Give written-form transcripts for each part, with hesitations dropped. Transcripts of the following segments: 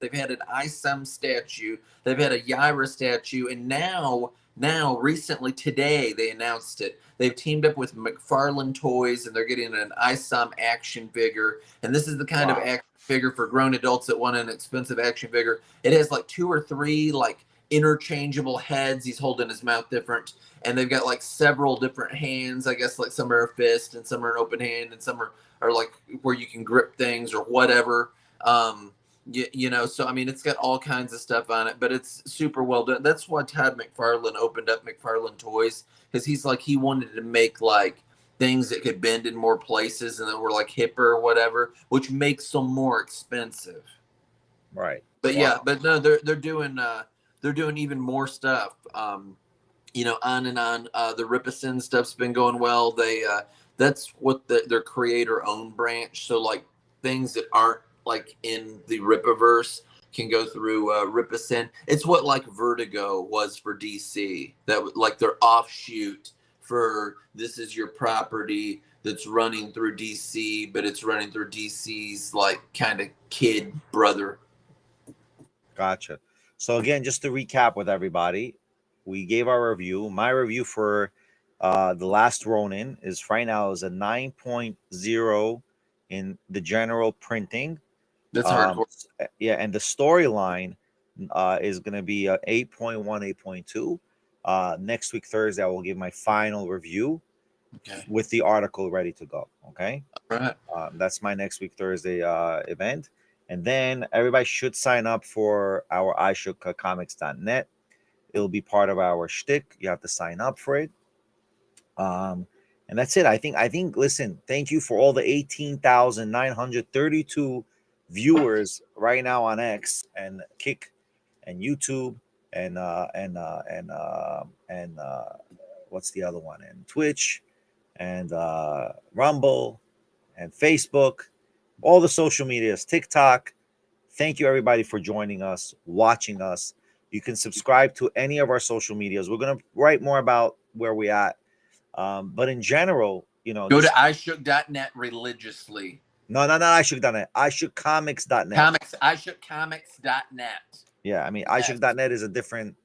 They've had an 𝐂𝐤𝐦𝐢𝐜 statue. They've had a 𝐢𝐒𝐬 statue, and now recently today they announced it. They've teamed up with McFarlane Toys, and they're getting an 𝐂𝐤𝐦𝐢𝐜 action figure. And this is the kind of action figure for grown adults that want an expensive action figure. It has like 2 or 3 like interchangeable heads. He's holding his mouth different, and they've got like several different hands. I guess like some are a fist and some are an open hand, and some are like where you can grip things or whatever. So I mean, it's got all kinds of stuff on it, but it's super well done. That's why Todd McFarlane opened up McFarlane Toys, because he wanted to make like things that could bend in more places and that were like hipper or whatever, which makes them more expensive. Right. But yeah, but no, they're doing even more stuff. On and on. The Rippison stuff's been going well. That's what their creator owned branch. So like things that aren't like in the Rippaverse can go through Rippison. It's what like Vertigo was for DC. That like their offshoot for this is your property that's running through DC, but it's running through DC's like kind of kid brother. Gotcha. So again, just to recap with everybody, we gave our review. My review for The Last Ronin is right now is a 9.0 in the general printing. That's hardcore. Yeah, and the storyline is going to be 8.1, 8.2. Next week, Thursday, I will give my final review with the article ready to go. Okay? All right. That's my next week, Thursday event. And then everybody should sign up for our iShookComics.net. It'll be part of our shtick. You have to sign up for it. And that's it. I think, listen, thank you for all the 18,932 viewers right now on X and Kick and YouTube and what's the other one? And Twitch and Rumble and Facebook, all the social medias, TikTok. Thank you everybody for joining us, watching us. You can subscribe to any of our social medias. We're going to write more about where we're at. But in general, go to iShook.net religiously. No, not iShook.net. iShookComics.net. iShookComics.net. Yeah, I mean, iShook.net is a different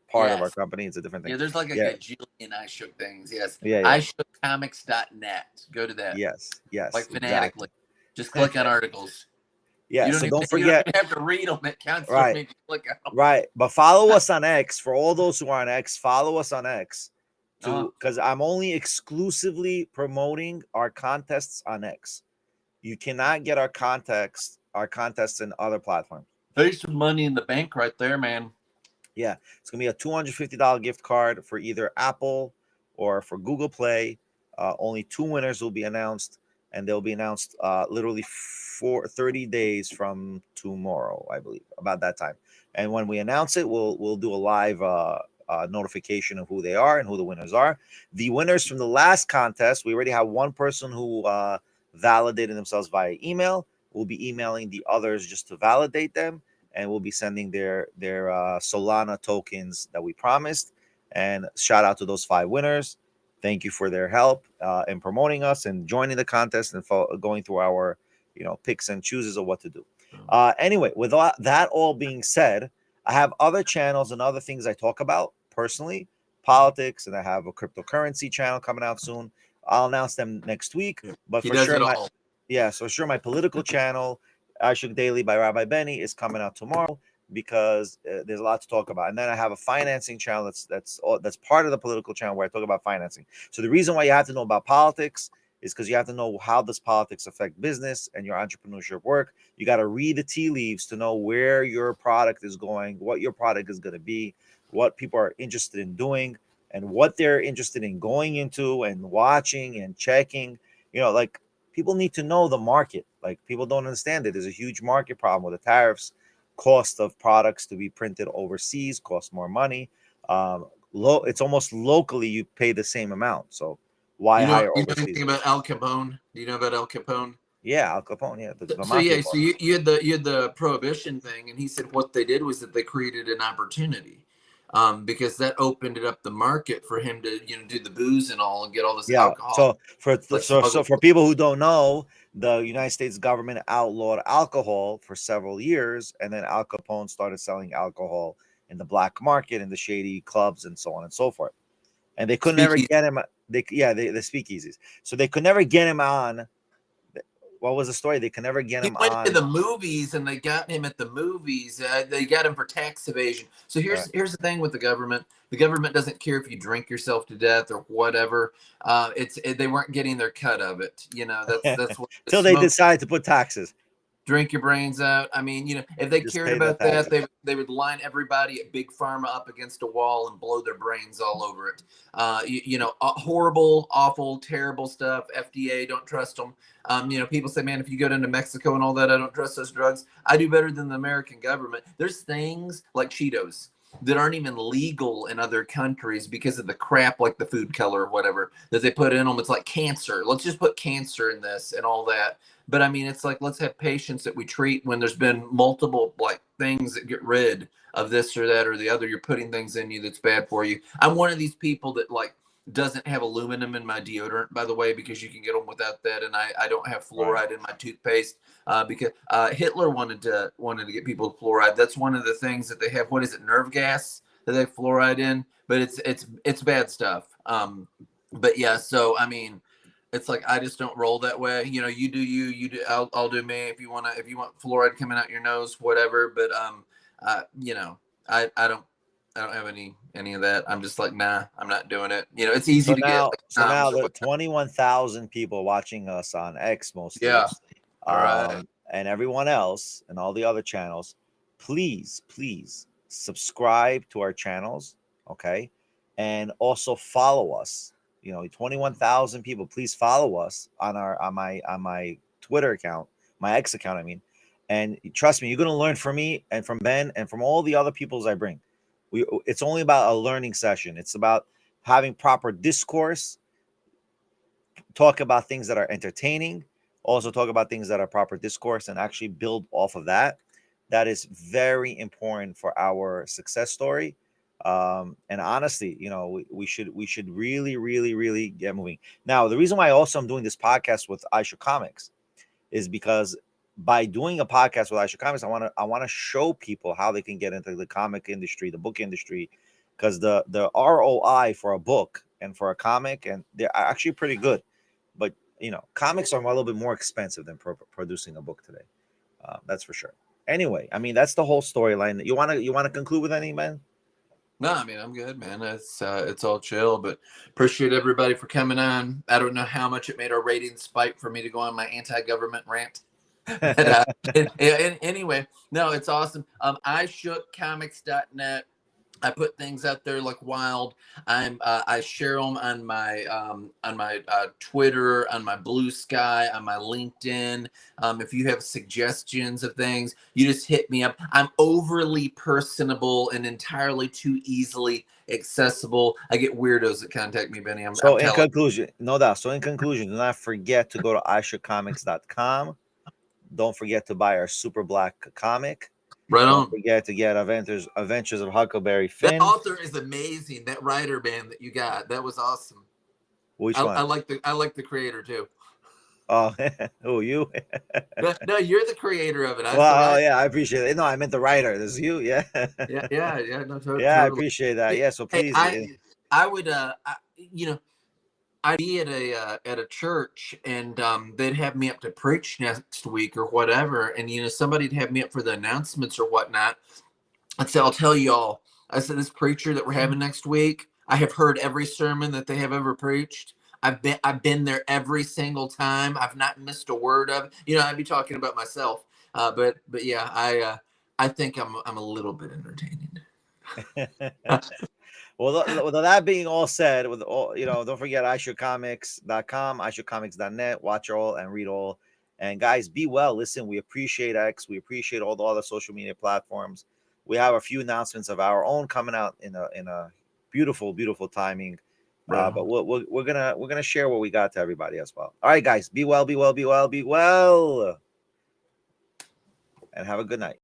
part of our company. It's a different thing. Yeah, there's like a gajillion iShook things. Yes. Yeah. iShookComics.net. Go to that. Yes. Like fanatically. Exactly. Just click on articles. Yeah, so don't forget. You don't have to read them. It counts for me to click on them. Right, but follow us on X. For all those who are on X, follow us on X. Because I'm only exclusively promoting our contests on X. You cannot get our contests in other platforms. There's some money in the bank right there, man. Yeah, it's gonna be a $250 gift card for either Apple or for Google Play. Only 2 winners will be announced, and they'll be announced literally 30 days from tomorrow, I believe, about that time. And when we announce it, we'll do a live notification of who they are and who the winners are. The winners from the last contest, we already have one person who validated themselves via email. We'll be emailing the others just to validate them, and we'll be sending their Solana tokens that we promised. And shout out to those 5 winners. Thank you for their help in promoting us and joining the contest and going through our picks and chooses of what to do. Anyway, with that all being said, I have other channels and other things I talk about personally, politics, and I have a cryptocurrency channel coming out soon. I'll announce them next week. But for sure, my political channel, iShook Daily by Rabbi Benny, is coming out tomorrow because there's a lot to talk about. And then I have a financing channel that's part of the political channel where I talk about financing. So the reason why you have to know about politics is because you have to know how does politics affect business and your entrepreneurship work. You got to read the tea leaves to know where your product is going, what your product is going to be, what people are interested in doing, and what they're interested in going into and watching and checking. Like people need to know the market. Like people don't understand it. There's a huge market problem with the tariffs. Cost of products to be printed overseas costs more money. It's almost locally you pay the same amount. So why hire overseas? You know anything about Al Capone? Do you know about Al Capone? Yeah, Al Capone. Yeah. So you had the prohibition thing, and he said what they did was that they created an opportunity, because that opened it up the market for him to do the booze and all and get all this alcohol. So for people who don't know, the United States government outlawed alcohol for several years, and then Al Capone started selling alcohol in the black market, in the shady clubs, and so on and so forth. And they could never Speakeasy. get him. The speakeasies. So they could never get him on. What was the story? They could never get He him went to on. the movies, and they got him at the movies. They got him for tax evasion. So Right. here's the thing with the government. The government doesn't care if you drink yourself to death or whatever. They weren't getting their cut of it. You know, that's what Till they smoke, decide to put taxes. drink your brains out. I mean, you know, if they Just cared pay the about that, taxes. they would line everybody at Big Pharma up against a wall and blow their brains all over it. You know, horrible, awful, terrible stuff. FDA, don't trust them. You know, people say, man, if you go down to Mexico and all that, I don't trust those drugs. I do better than the American government. There's things like Cheetos that aren't even legal in other countries because of the crap, like the food color or whatever that they put in them. It's like cancer. Let's just put cancer in this and all that. But I mean, it's like, let's have patients that we treat when there's been multiple like things that get rid of this or that or the other. You're putting things in you that's bad for you. I'm one of these people that like doesn't have aluminum in my deodorant, by the way, because you can get them without that. And I don't have Right. fluoride in my toothpaste because Hitler wanted to get people fluoride. That's one of the things that they have. What is it? Nerve gas that they have fluoride in, but it's bad stuff. But yeah, so I mean, it's like I just don't roll that way. You know, you do you, you do. I'll do me. If you want fluoride coming out your nose, whatever. But you know, I don't have any of that. I'm just like, nah, I'm not doing it. You know, it's easy So to get now, like so now or the whatever. 21,000 people watching us on X mostly, Yeah. All right. and everyone else and all the other channels, please subscribe to our channels, okay, and also follow us. You know, 21,000 people. Please follow us on my Twitter account, my X account. I mean, and trust me, you're gonna learn from me and from Ben and from all the other peoples I bring. It's only about a learning session. It's about having proper discourse, talk about things that are entertaining, also talk about things that are proper discourse, and actually build off of that. That is very important for our success story. And honestly, you know, we should really get moving. Now, the reason why also I'm doing this podcast with iShookComics is because by doing a podcast with iShookComics, I want to show people how they can get into the comic industry, the book industry, because the ROI for a book and for a comic, and they're actually pretty good. But you know, comics are a little bit more expensive than producing a book today. That's for sure. Anyway, I mean, that's the whole storyline. You wanna conclude with any, man? No, I mean, I'm good, man. It's all chill, but appreciate everybody for coming on. I don't know how much it made our ratings spike for me to go on my anti-government rant. But anyway, no, it's awesome. iShookComics.net. I put things out there like wild. I share them on my Twitter, on my Blue Sky, on my LinkedIn. If you have suggestions of things, you just hit me up. I'm overly personable and entirely too easily accessible. I get weirdos that contact me, Benny. I'm So in telling. conclusion, no doubt. So in conclusion, do not forget to go to iShookComics.com. Don't forget to buy our Super Black comic. Right Don't on. forget to get Adventures of Huckleberry That Finn. author is amazing. That writer band that you got, that was awesome. Which one? I like the creator too. Oh, oh, you? No, you're the creator of it. I was the Well, writer. yeah, I appreciate it. No, I meant the writer. This is you. Yeah. Yeah. No, Yeah, I totally. appreciate that. Hey, Yeah. So hey, please. I would, you know, I'd be at a church, and they'd have me up to preach next week or whatever, and you know, somebody'd have me up for the announcements or whatnot. I'd say, I'll tell y'all. I said, this preacher that we're having next week, I have heard every sermon that they have ever preached. I've been there every single time. I've not missed a word of it. You know, I'd be talking about myself. But yeah, I think I'm a little bit entertaining. Well, with that being all said, with all, you know, don't forget iShookComics.com, iShookComics.net. Watch all and read all. And guys, be well. Listen, we appreciate X. We appreciate all the other social media platforms. We have a few announcements of our own coming out in a beautiful timing. Right. But we're gonna share what we got to everybody as well. All right, guys, be well, and have a good night.